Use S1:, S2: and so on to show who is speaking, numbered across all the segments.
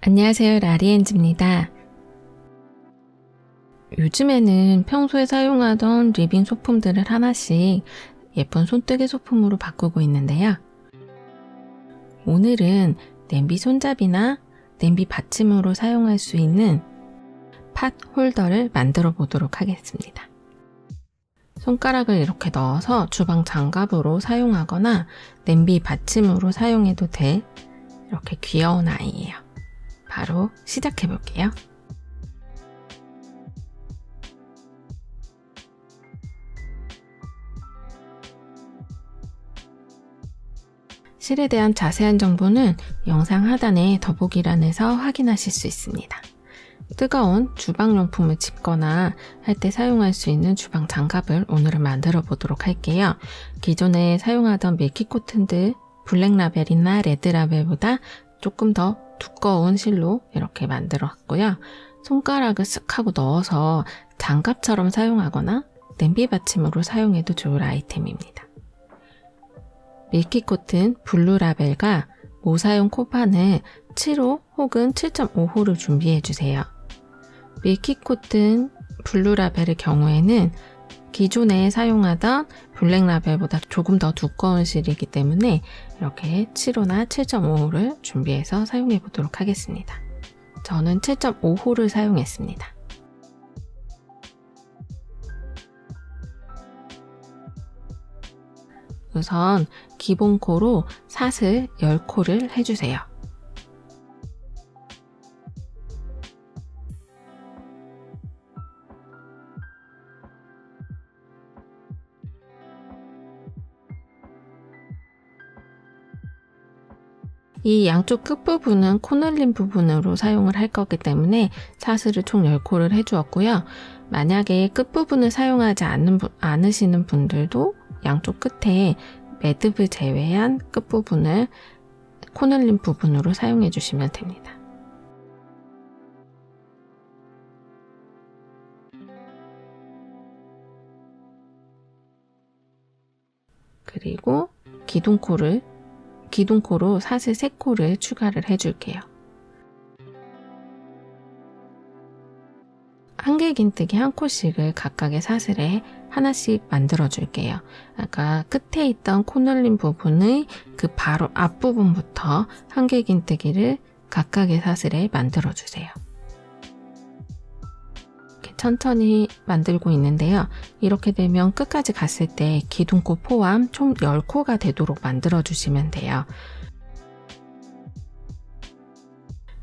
S1: 안녕하세요, 라리엔즈입니다. 요즘에는 평소에 사용하던 리빙 소품들을 하나씩 예쁜 손뜨개 소품으로 바꾸고 있는데요. 오늘은 냄비 손잡이나 냄비 받침으로 사용할 수 있는 팟 홀더를 만들어 보도록 하겠습니다. 손가락을 이렇게 넣어서 주방 장갑으로 사용하거나 냄비 받침으로 사용해도 될 이렇게 귀여운 아이예요. 바로 시작해 볼게요. 실에 대한 자세한 정보는 영상 하단에 더보기란에서 확인하실 수 있습니다. 뜨거운 주방용품을 집거나 할 때 사용할 수 있는 주방 장갑을 오늘은 만들어 보도록 할게요. 기존에 사용하던 밀키코튼들 블랙라벨이나 레드라벨보다 조금 더 두꺼운 실로 이렇게 만들었고요. 손가락을 쓱 하고 넣어서 장갑처럼 사용하거나 냄비 받침으로 사용해도 좋을 아이템입니다. 밀키코튼 블루라벨과 모사용 코판을 7호 혹은 7.5호를 준비해주세요. 밀키코튼 블루라벨의 경우에는 기존에 사용하던 블랙라벨보다 조금 더 두꺼운 실이기 때문에 이렇게 7호나 7.5호를 준비해서 사용해 보도록 하겠습니다. 저는 7.5호를 사용했습니다. 우선 기본 코로 사슬 10코를 해주세요. 이 양쪽 끝부분은 코늘린 부분으로 사용을 할 거기 때문에 사슬을 총 10코를 해주었고요. 만약에 끝부분을 사용하지 않으시는 분들도 양쪽 끝에 매듭을 제외한 끝부분을 코늘린 부분으로 사용해 주시면 됩니다. 그리고 기둥코로 사슬 3코를 추가를 해줄게요. 한길긴뜨기 1코씩을 각각의 사슬에 하나씩 만들어 줄게요. 아까 끝에 있던 코늘린 부분의 그 바로 앞부분부터 한길긴뜨기를 각각의 사슬에 만들어 주세요. 이렇게 천천히 만들고 있는데요. 이렇게 되면 끝까지 갔을 때 기둥코 포함 총 10코가 되도록 만들어 주시면 돼요.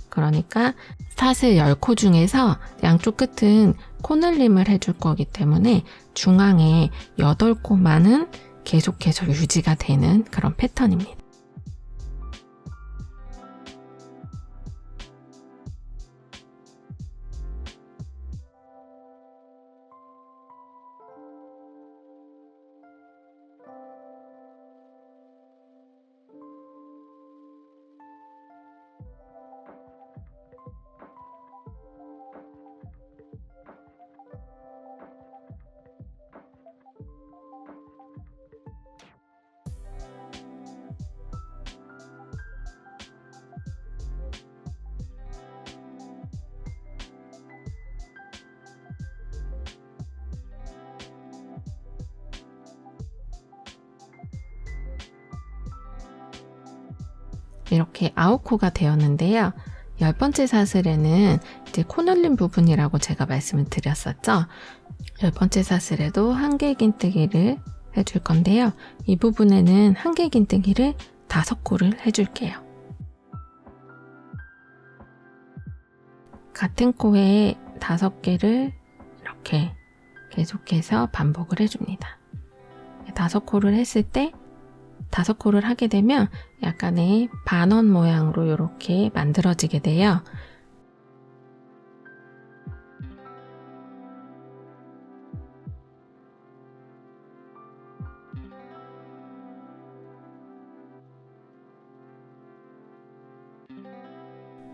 S1: 그러니까 사슬 10코 중에서 양쪽 끝은 코늘림을 해줄 거기 때문에 중앙에 8코만은 계속해서 유지가 되는 그런 패턴입니다. 이렇게 9코가 되었는데요. 10번째 사슬에는 이제 코늘린 부분이라고 제가 말씀을 드렸었죠. 10번째 사슬에도 한길긴뜨기를 해줄 건데요. 이 부분에는 한길긴뜨기를 5코를 해줄게요. 같은 코에 5개를 이렇게 계속해서 반복을 해줍니다. 5코를 했을 때 5코를 하게 되면 약간의 반원 모양으로 이렇게 만들어지게 돼요.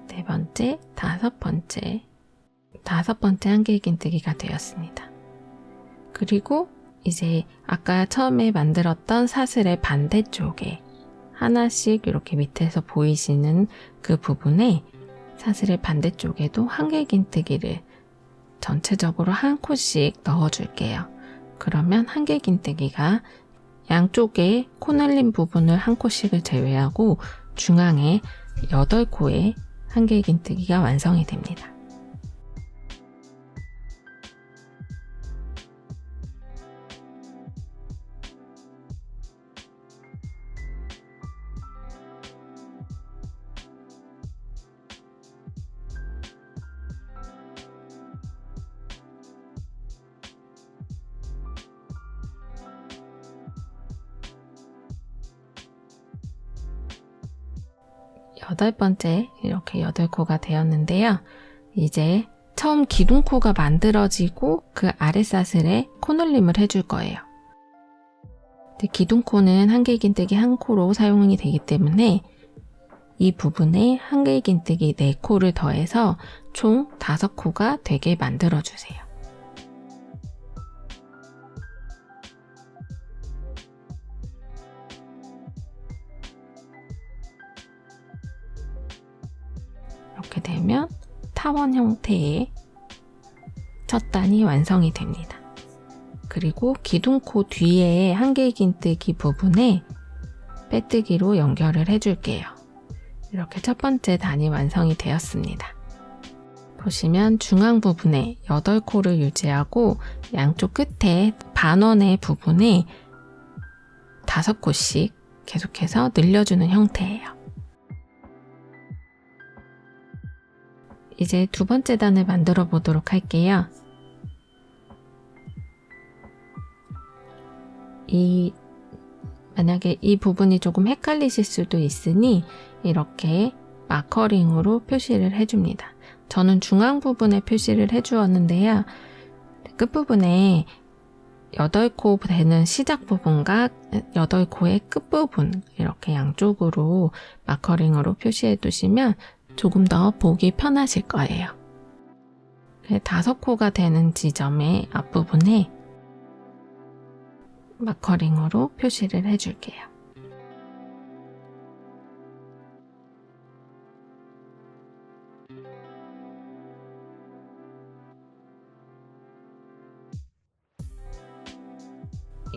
S1: 네 번째, 5번째 한길긴뜨기가 되었습니다. 그리고 이제 아까 처음에 만들었던 사슬의 반대쪽에 하나씩 이렇게 밑에서 보이시는 그 부분에 사슬의 반대쪽에도 한길긴뜨기를 전체적으로 한 코씩 넣어줄게요. 그러면 한길긴뜨기가 양쪽에 코날린 부분을 한 코씩을 제외하고 중앙에 8코의 한길긴뜨기가 완성이 됩니다. 여덟 번째 이렇게 8코가 되었는데요. 이제 처음 기둥코가 만들어지고 그 아랫사슬에 코늘림을 해줄 거예요. 기둥코는 한길긴뜨기 1코로 사용이 되기 때문에 이 부분에 한길긴뜨기 4코를 더해서 총 5코가 되게 만들어주세요. 이렇게 되면 타원 형태의 첫 단이 완성이 됩니다. 그리고 기둥코 뒤에 한길긴뜨기 부분에 빼뜨기로 연결을 해줄게요. 이렇게 첫 번째 단이 완성이 되었습니다. 보시면 중앙 부분에 8코를 유지하고 양쪽 끝에 반원의 부분에 5코씩 계속해서 늘려주는 형태예요. 이제 두 번째 단을 만들어 보도록 할게요. 만약에 이 부분이 조금 헷갈리실 수도 있으니 이렇게 마커링으로 표시를 해줍니다. 저는 중앙 부분에 표시를 해주었는데요. 끝부분에 8코 되는 시작 부분과 8코의 끝부분 이렇게 양쪽으로 마커링으로 표시해 두시면 조금 더 보기 편하실 거예요. 5코가 되는 지점의 앞부분에 마커링으로 표시를 해줄게요.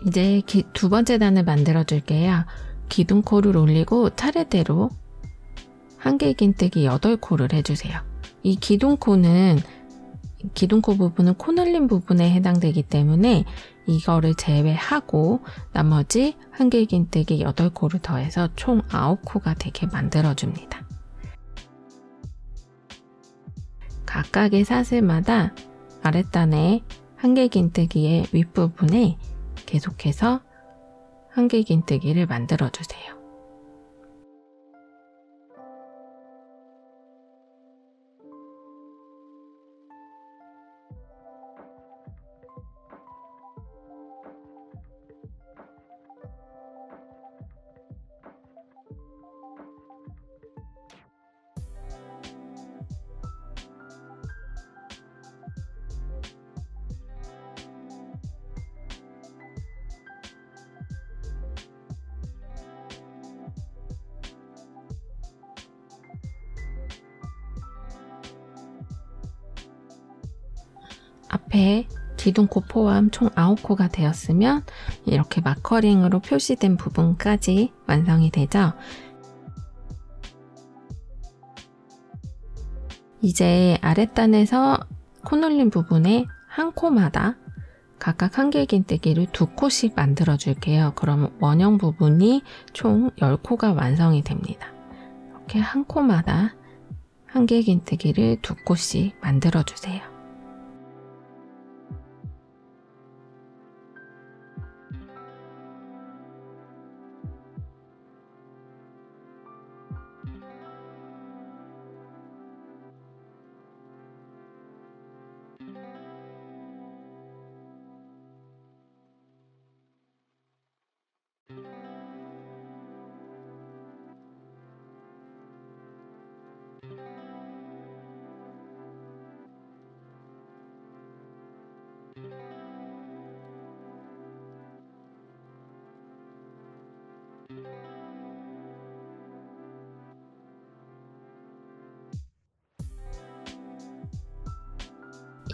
S1: 이제 두 번째 단을 만들어 줄게요. 기둥코를 올리고 차례대로 한길긴뜨기 8코를 해주세요. 이 기둥코 부분은 코늘림 부분에 해당되기 때문에 이거를 제외하고 나머지 한길긴뜨기 8코를 더해서 총 9코가 되게 만들어줍니다. 각각의 사슬마다 아랫단의 한길긴뜨기의 윗부분에 계속해서 한길긴뜨기를 만들어주세요. 앞에 기둥코 포함 총 9코가 되었으면 이렇게 마커링으로 표시된 부분까지 완성이 되죠. 이제 아랫단에서 코눌린 부분에 한 코마다 각각 한길긴뜨기를 2코씩 만들어 줄게요. 그러면 원형 부분이 총 10코가 완성이 됩니다. 이렇게 한 코마다 한길긴뜨기를 2코씩 만들어 주세요.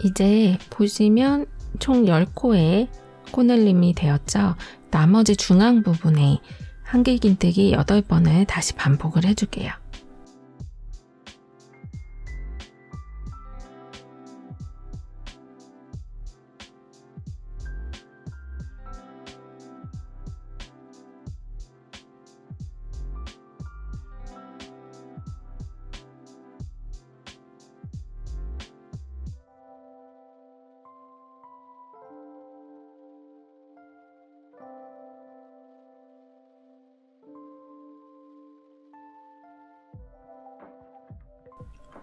S1: 이제 보시면 총 10코의 코늘림이 되었죠. 나머지 중앙 부분에 한길긴뜨기 8번을 다시 반복을 해줄게요.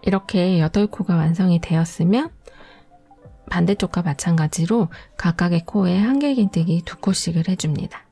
S1: 이렇게 8코가 완성이 되었으면 반대쪽과 마찬가지로 각각의 코에 한길긴뜨기 2코씩을 해줍니다.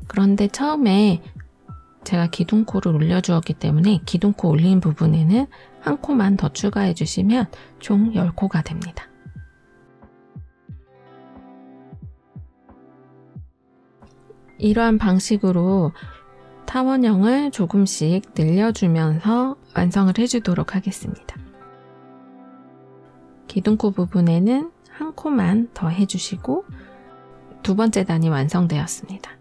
S1: 그런데 처음에 제가 기둥코를 올려주었기 때문에 기둥코 올린 부분에는 한 코만 더 추가해 주시면 총 10코가 됩니다. 이러한 방식으로 타원형을 조금씩 늘려주면서 완성을 해주도록 하겠습니다. 기둥코 부분에는 한 코만 더 해주시고 두 번째 단이 완성되었습니다.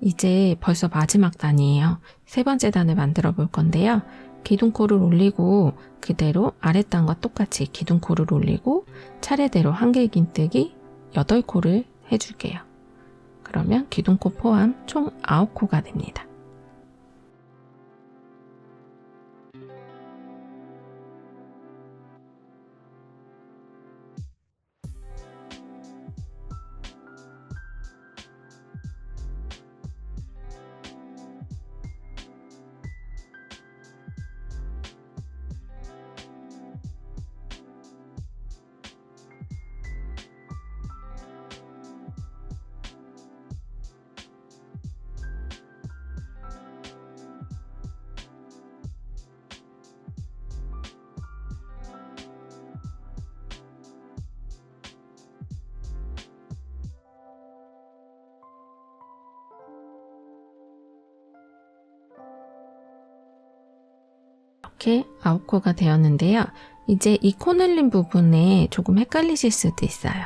S1: 이제 벌써 마지막 단이에요. 세 번째 단을 만들어 볼 건데요. 기둥코를 올리고 그대로 아랫단과 똑같이 기둥코를 올리고 차례대로 한길긴뜨기 8코를 해줄게요. 그러면 기둥코 포함 총 9코가 됩니다. 이렇게 9코가 되었는데요. 이제 이 코늘림 부분에 조금 헷갈리실 수도 있어요.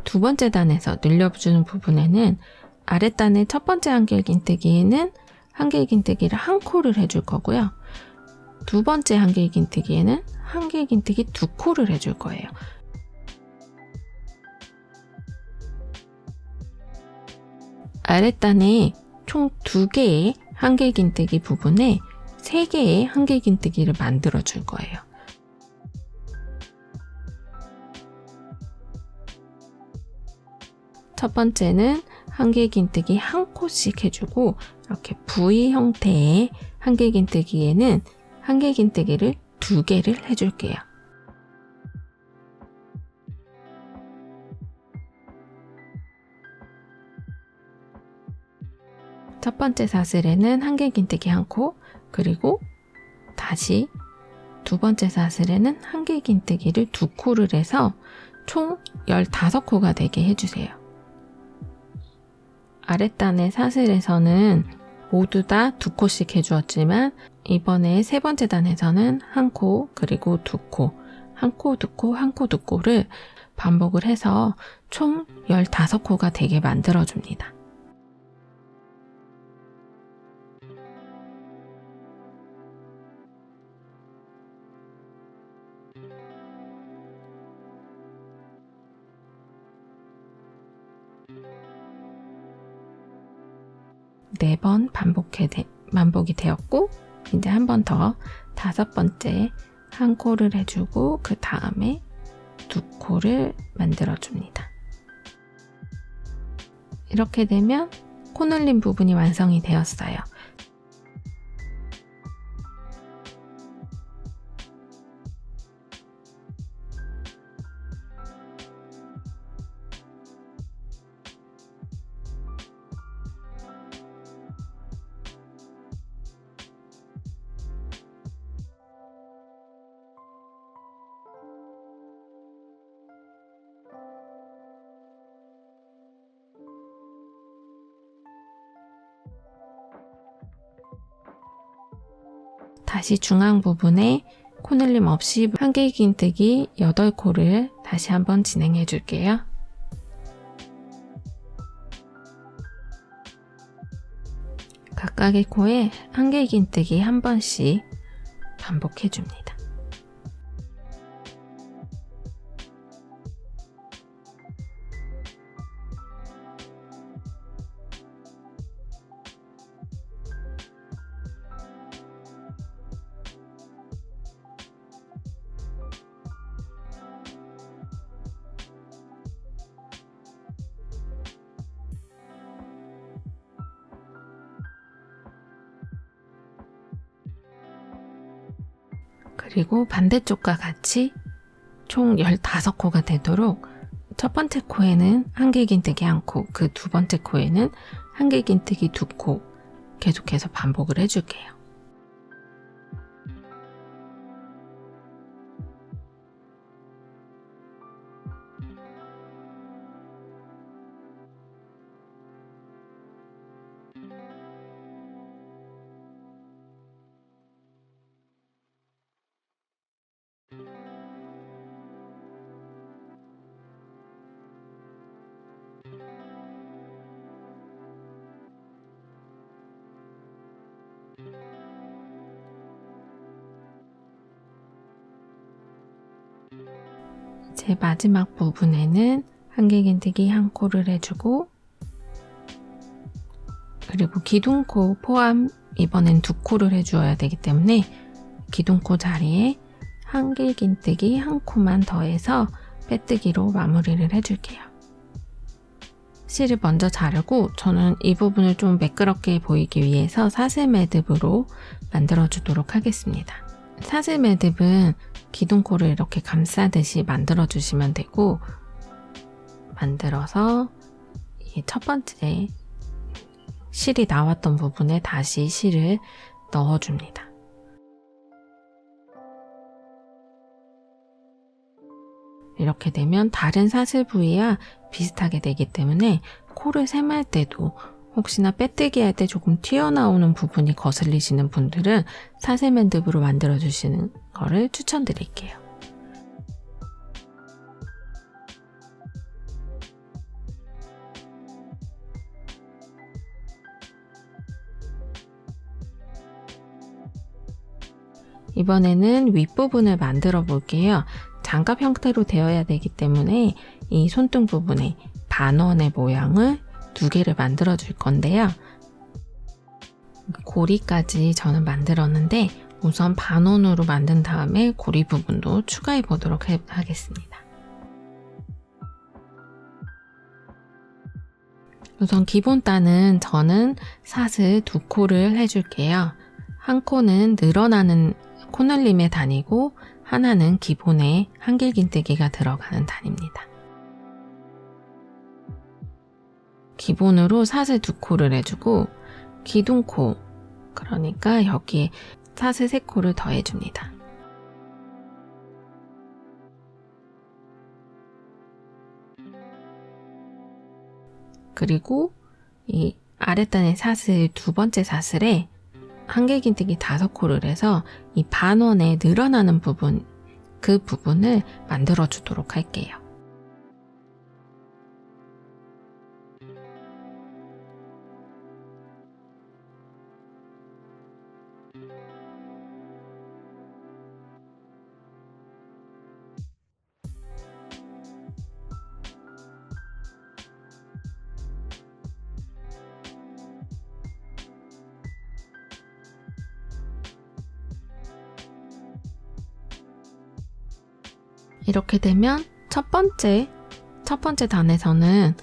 S1: 두 번째 단에서 늘려주는 부분에는 아랫단의 첫 번째 한길긴뜨기에는 한길긴뜨기를 한 코를 해줄 거고요. 두 번째 한길긴뜨기에는 한길긴뜨기 2코를 해줄 거예요. 아랫단에 총 2개의 한길긴뜨기 부분에 3개의 한길긴뜨기를 만들어 줄 거예요. 첫 번째는 한길긴뜨기 한 코씩 해주고 이렇게 V 형태의 한길긴뜨기에는 한길긴뜨기를 2개를 해줄게요. 첫 번째 사슬에는 한길긴뜨기 한 코, 그리고 다시 두 번째 사슬에는 한길긴뜨기를 2코를 해서 총 15코가 되게 해주세요. 아랫단의 사슬에서는 모두 다 2코씩 해주었지만 이번에 세 번째 단에서는 한 코, 그리고 2코, 한 코, 2코, 한 코, 2코를 반복을 해서 총 15코가 되게 만들어줍니다. 네 번 반복이 되었고 이제 한 번 더 5번째 한 코를 해주고 그 다음에 2코를 만들어줍니다. 이렇게 되면 코늘림 부분이 완성이 되었어요. 다시 중앙 부분에 코늘림 없이 한길긴뜨기 8코를 다시 한번 진행해 줄게요. 각각의 코에 한길긴뜨기 한 번씩 반복해 줍니다. 그리고 반대쪽과 같이 총 15코가 되도록 첫 번째 코에는 한길긴뜨기 1코, 그 두 번째 코에는 한길긴뜨기 2코 계속해서 반복을 해줄게요. 이제 마지막 부분에는 한길긴뜨기 1코를 해주고, 그리고 기둥코 포함 이번엔 2코를 해주어야 되기 때문에 기둥코 자리에 한길긴뜨기 1코만 더해서 빼뜨기로 마무리를 해줄게요. 실을 먼저 자르고 저는 이 부분을 좀 매끄럽게 보이기 위해서 사슬 매듭으로 만들어주도록 하겠습니다. 사슬 매듭은 기둥코를 이렇게 감싸듯이 만들어주시면 되고, 만들어서 이 첫 번째 실이 나왔던 부분에 다시 실을 넣어줍니다. 이렇게 되면 다른 사슬 부위와 비슷하게 되기 때문에 코를 셈할 때도 혹시나 빼뜨기 할 때 조금 튀어나오는 부분이 거슬리시는 분들은 사슬 매듭으로 만들어주시는 거를 추천드릴게요. 이번에는 윗부분을 만들어 볼게요. 장갑 형태로 되어야 되기 때문에 이 손등 부분에 반원의 모양을 2개를 만들어 줄 건데요. 고리까지 저는 만들었는데 우선 반원으로 만든 다음에 고리 부분도 추가해 보도록 하겠습니다. 우선 기본 단은 저는 사슬 2코를 해줄게요. 한 코는 늘어나는 코늘림의 단이고 하나는 기본에 한길긴뜨기가 들어가는 단입니다. 기본으로 사슬 2코를 해주고 기둥코, 그러니까 여기에 사슬 3코를 더해줍니다. 그리고 이 아랫단의 사슬 두 번째 사슬에 한길긴뜨기 5코를 해서 이 반원에 늘어나는 부분, 그 부분을 만들어 주도록 할게요. 이렇게 되면 첫 번째 단에서는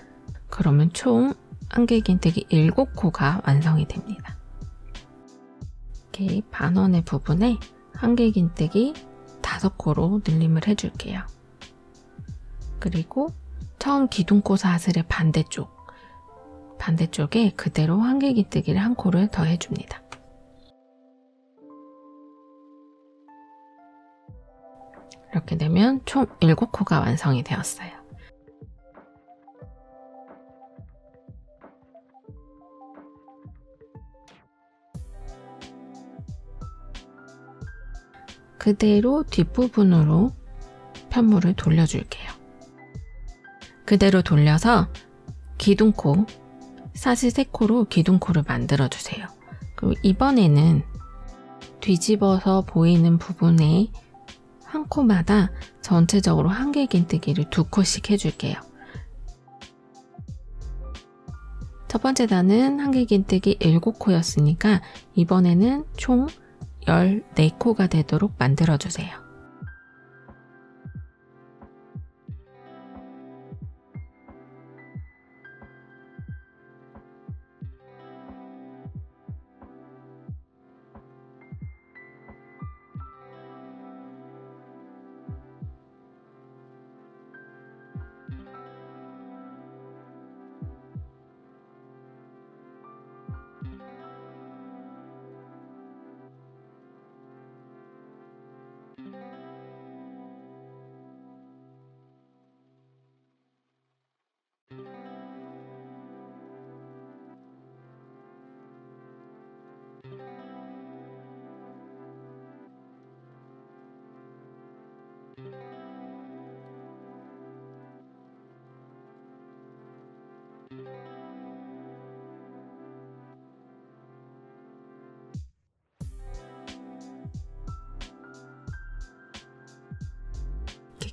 S1: 그러면 총 한길긴뜨기 7코가 완성이 됩니다. 이렇게 반원의 부분에 한길긴뜨기 5코로 늘림을 해줄게요. 그리고 처음 기둥코 사슬의 반대쪽에 그대로 한길긴뜨기를 1코를 더 해줍니다. 이렇게 되면 총 7코가 완성이 되었어요. 그대로 뒷부분으로 편물을 돌려줄게요. 그대로 돌려서 기둥코, 사슬 3코로 기둥코를 만들어주세요. 그리고 이번에는 뒤집어서 보이는 부분에 한 코마다 전체적으로 한길긴뜨기를 2코씩 해줄게요. 첫 번째 단은 한길긴뜨기 7코였으니까 이번에는 총 14코가 되도록 만들어주세요.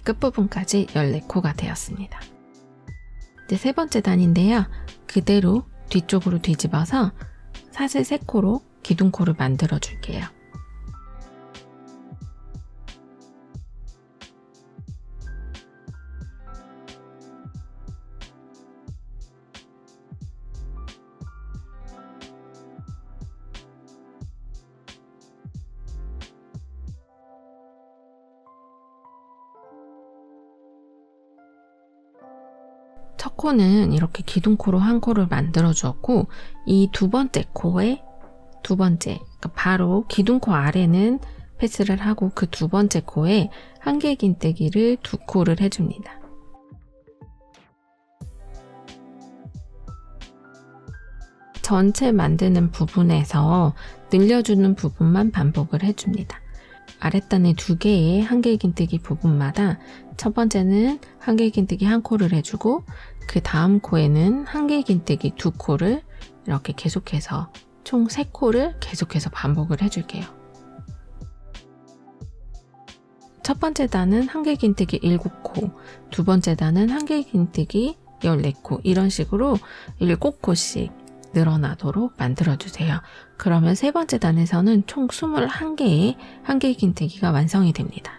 S1: 끝부분까지 14코가 되었습니다. 이제 세 번째 단인데요. 그대로 뒤쪽으로 뒤집어서 사슬 3코로 기둥코를 만들어 줄게요. 첫 코는 이렇게 기둥코로 한 코를 만들어 주었고, 이 두 번째 코에 그러니까 바로 기둥코 아래는 패스를 하고 그 두 번째 코에 한길긴뜨기를 2코를 해줍니다. 전체 만드는 부분에서 늘려주는 부분만 반복을 해줍니다. 아랫단의 2개의 한길긴뜨기 부분마다 첫 번째는 한길긴뜨기 1코를 해주고 그 다음 코에는 한길긴뜨기 2코를 이렇게 계속해서 총 3코를 계속해서 반복을 해줄게요. 첫 번째 단은 한길긴뜨기 7코, 두 번째 단은 한길긴뜨기 14코, 이런 식으로 7코씩 늘어나도록 만들어주세요. 그러면 세 번째 단에서는 총 21개의 한길긴뜨기가 완성이 됩니다.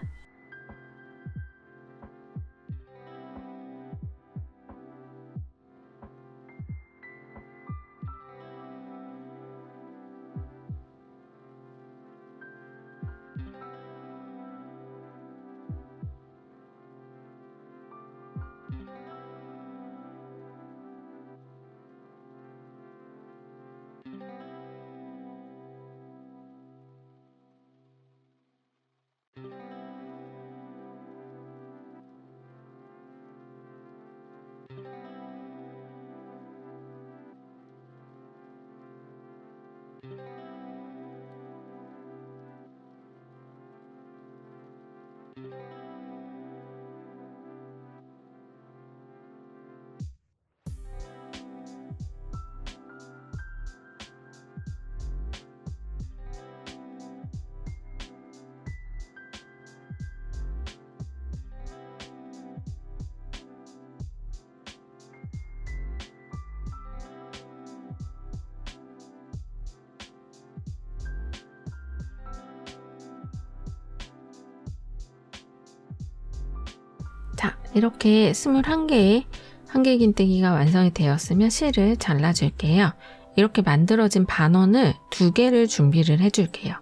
S1: 자, 이렇게 21개의 한길긴뜨기가 완성이 되었으면 실을 잘라줄게요. 이렇게 만들어진 반원을 2개를 준비를 해줄게요.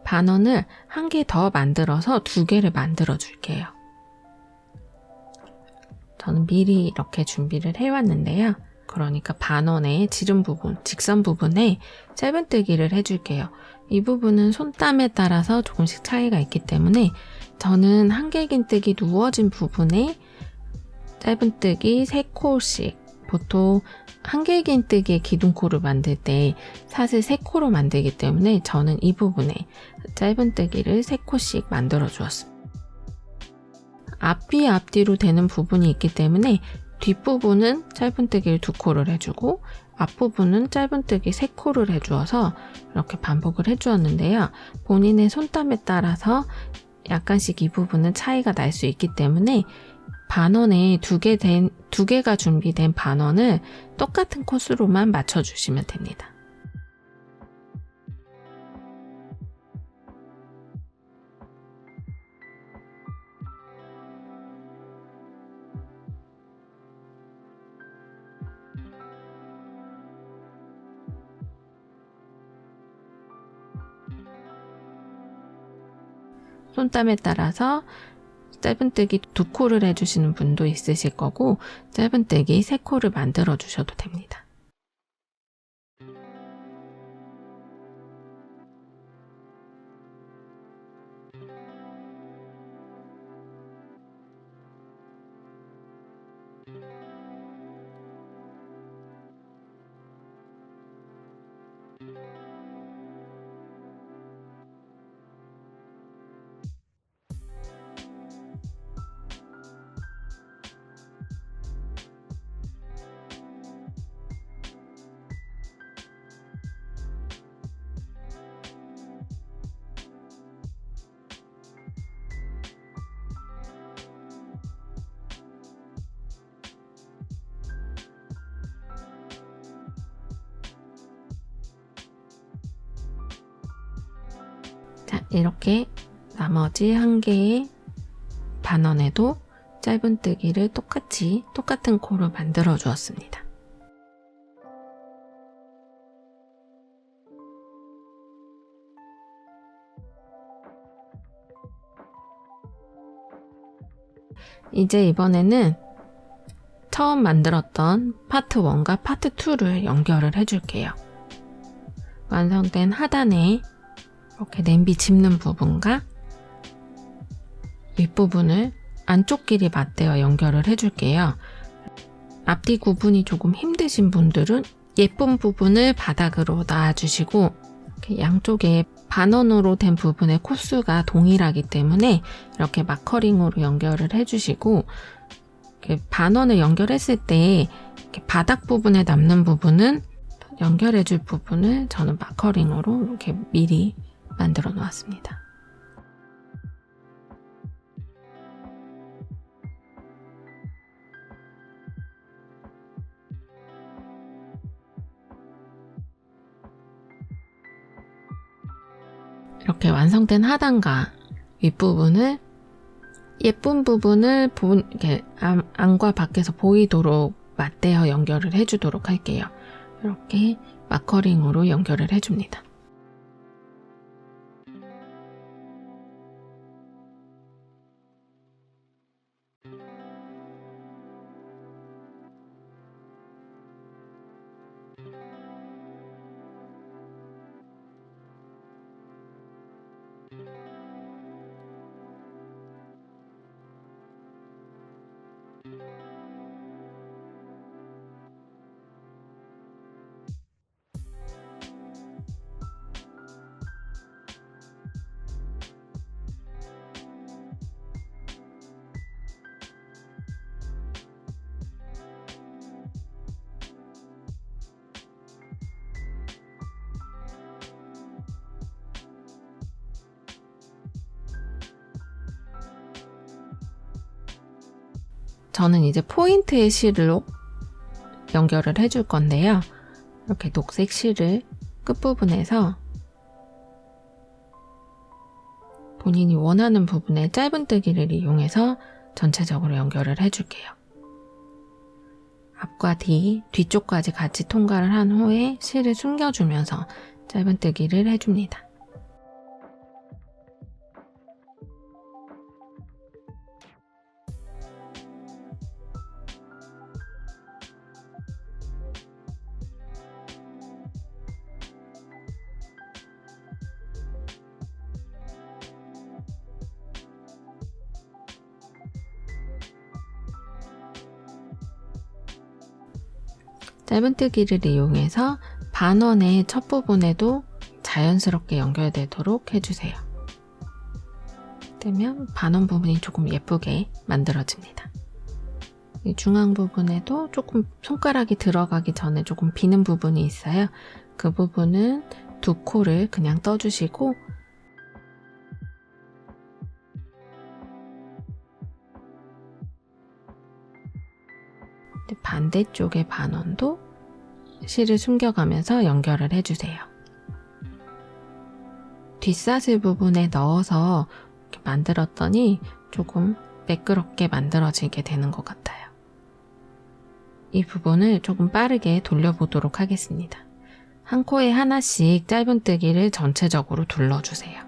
S1: 반원을 1개 더 만들어서 2개를 만들어 줄게요. 저는 미리 이렇게 준비를 해왔는데요. 그러니까 반원의 지름 부분, 직선 부분에 짧은뜨기를 해줄게요. 이 부분은 손땀에 따라서 조금씩 차이가 있기 때문에 저는 한길긴뜨기 누워진 부분에 짧은뜨기 3코씩, 보통 한길긴뜨기의 기둥코를 만들 때 사슬 3코로 만들기 때문에 저는 이 부분에 짧은뜨기를 3코씩 만들어 주었습니다. 앞뒤 앞뒤로 되는 부분이 있기 때문에 뒷부분은 짧은뜨기를 2코를 해주고 앞부분은 짧은뜨기 3코를 해주어서 이렇게 반복을 해주었는데요. 본인의 손땀에 따라서 약간씩 이 부분은 차이가 날 수 있기 때문에 반원에 2개가 준비된 반원을 똑같은 코스로만 맞춰주시면 됩니다. 손땀에 따라서 짧은뜨기 2코를 해주시는 분도 있으실 거고 짧은뜨기 3코를 만들어 주셔도 됩니다. 자, 이렇게 나머지 1개의 반원에도 짧은뜨기를 똑같은 코를 만들어 주었습니다. 이제 이번에는 처음 만들었던 파트 1과 파트 2를 연결을 해줄게요. 완성된 하단에 이렇게 냄비 집는 부분과 윗부분을 안쪽 길이 맞대어 연결을 해줄게요. 앞뒤 구분이 조금 힘드신 분들은 예쁜 부분을 바닥으로 놔주시고 이렇게 양쪽에 반원으로 된 부분의 코수가 동일하기 때문에 이렇게 마커링으로 연결을 해주시고 이렇게 반원을 연결했을 때 이렇게 바닥 부분에 남는 부분은 연결해줄 부분을 저는 마커링으로 이렇게 미리 만들어 놓았습니다. 이렇게 완성된 하단과 윗부분을 예쁜 부분을 이렇게 안과 밖에서 보이도록 맞대어 연결을 해주도록 할게요. 이렇게 마커링으로 연결을 해줍니다. 저는 이제 포인트의 실로 연결을 해줄 건데요. 이렇게 녹색 실을 끝부분에서 본인이 원하는 부분에 짧은뜨기를 이용해서 전체적으로 연결을 해줄게요. 앞과 뒤쪽까지 같이 통과를 한 후에 실을 숨겨주면서 짧은뜨기를 해줍니다. 짧은뜨기를 이용해서 반원의 첫 부분에도 자연스럽게 연결되도록 해주세요. 그러면 반원 부분이 조금 예쁘게 만들어집니다. 이 중앙 부분에도 조금 손가락이 들어가기 전에 조금 비는 부분이 있어요. 그 부분은 2코를 그냥 떠주시고 반대쪽의 반원도 실을 숨겨가면서 연결을 해주세요. 뒷사슬 부분에 넣어서 이렇게 만들었더니 조금 매끄럽게 만들어지게 되는 것 같아요. 이 부분을 조금 빠르게 돌려보도록 하겠습니다. 한 코에 하나씩 짧은뜨기를 전체적으로 둘러주세요.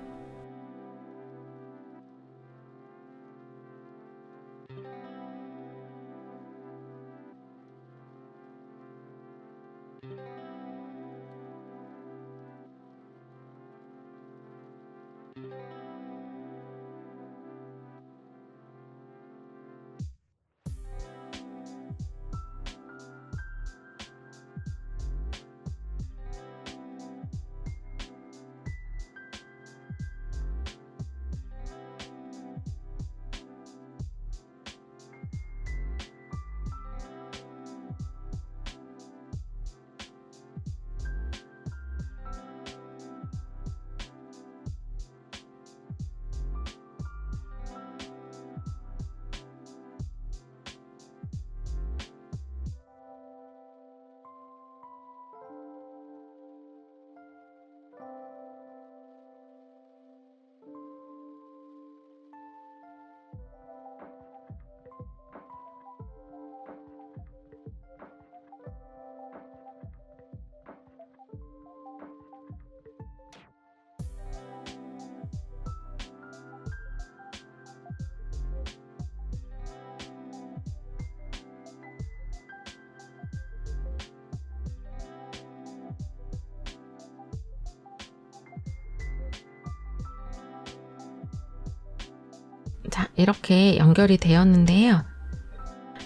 S1: 자, 이렇게 연결이 되었는데요.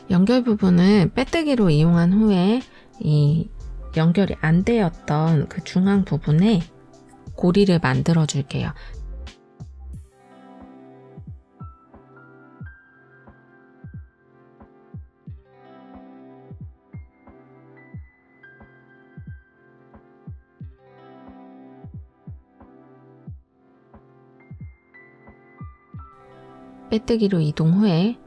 S1: 연결 부분을 빼뜨기로 이용한 후에 이 연결이 안 되었던 그 중앙 부분에 고리를 만들어 줄게요. 빼뜨기로 이동 후에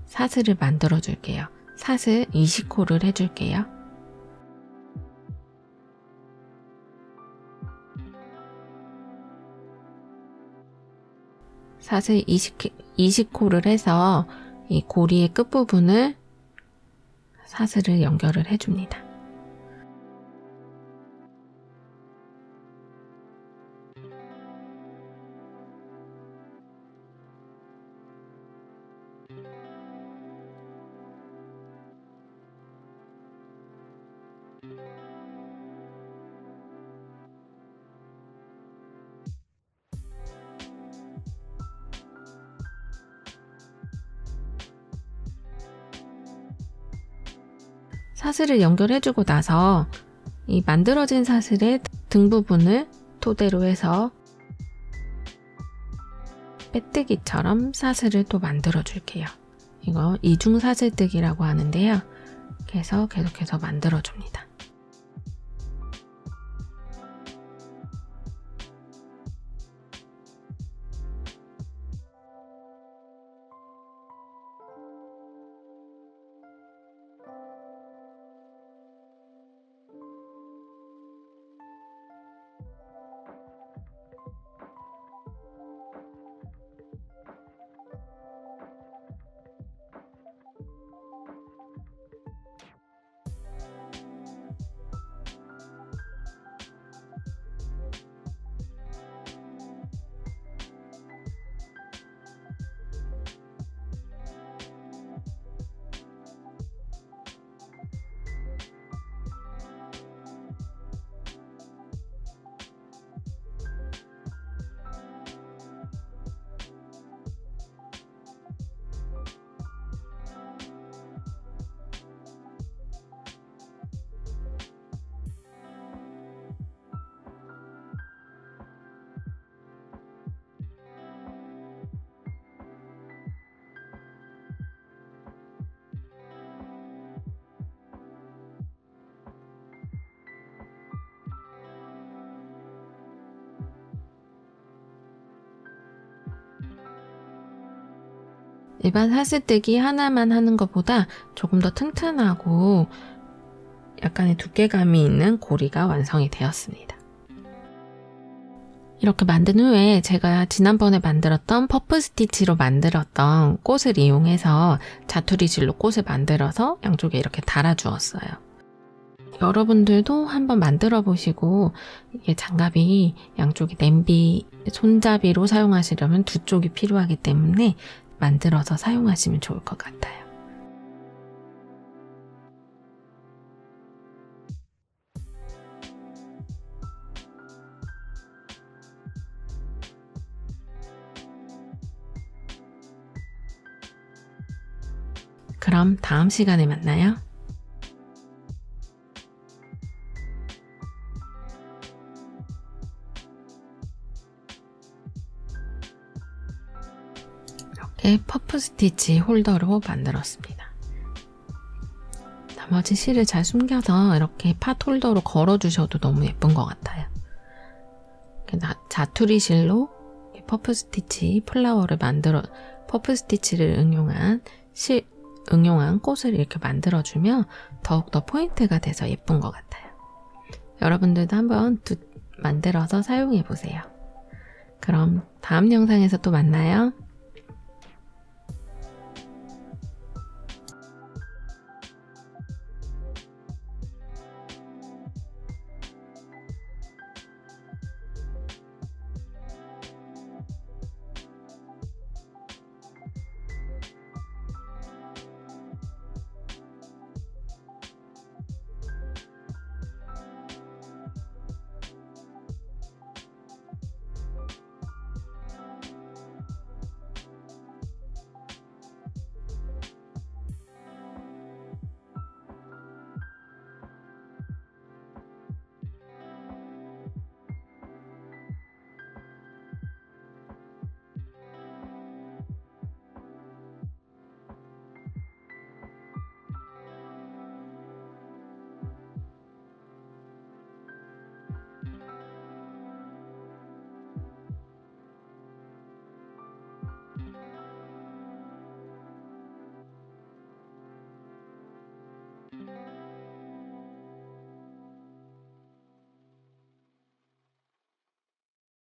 S1: 사슬을 만들어 줄게요. 사슬 20코를 해줄게요. 사슬 20코를 해서 이 고리의 끝부분을 사슬을 연결을 해줍니다. 사슬을 연결해주고 나서 이 만들어진 사슬의 등 부분을 토대로 해서 빼뜨기처럼 사슬을 또 만들어 줄게요. 이거 이중 사슬뜨기라고 하는데요. 그래서 계속해서 만들어 줍니다. 일반 사슬뜨기 하나만 하는 것보다 조금 더 튼튼하고 약간의 두께감이 있는 고리가 완성이 되었습니다. 이렇게 만든 후에 제가 지난번에 만들었던 퍼프 스티치로 만들었던 꽃을 이용해서 자투리 실로 꽃을 만들어서 양쪽에 이렇게 달아주었어요. 여러분들도 한번 만들어 보시고, 이게 장갑이 양쪽이 냄비, 손잡이로 사용하시려면 두 쪽이 필요하기 때문에 만들어서 사용하시면 좋을 것 같아요. 그럼 다음 시간에 만나요. 이렇게 퍼프 스티치 홀더로 만들었습니다. 나머지 실을 잘 숨겨서 이렇게 팟 홀더로 걸어주셔도 너무 예쁜 것 같아요. 자투리 실로 퍼프 스티치 플라워를 퍼프 스티치를 응용한 꽃을 이렇게 만들어주면 더욱더 포인트가 돼서 예쁜 것 같아요. 여러분들도 한번 만들어서 사용해보세요. 그럼 다음 영상에서 또 만나요.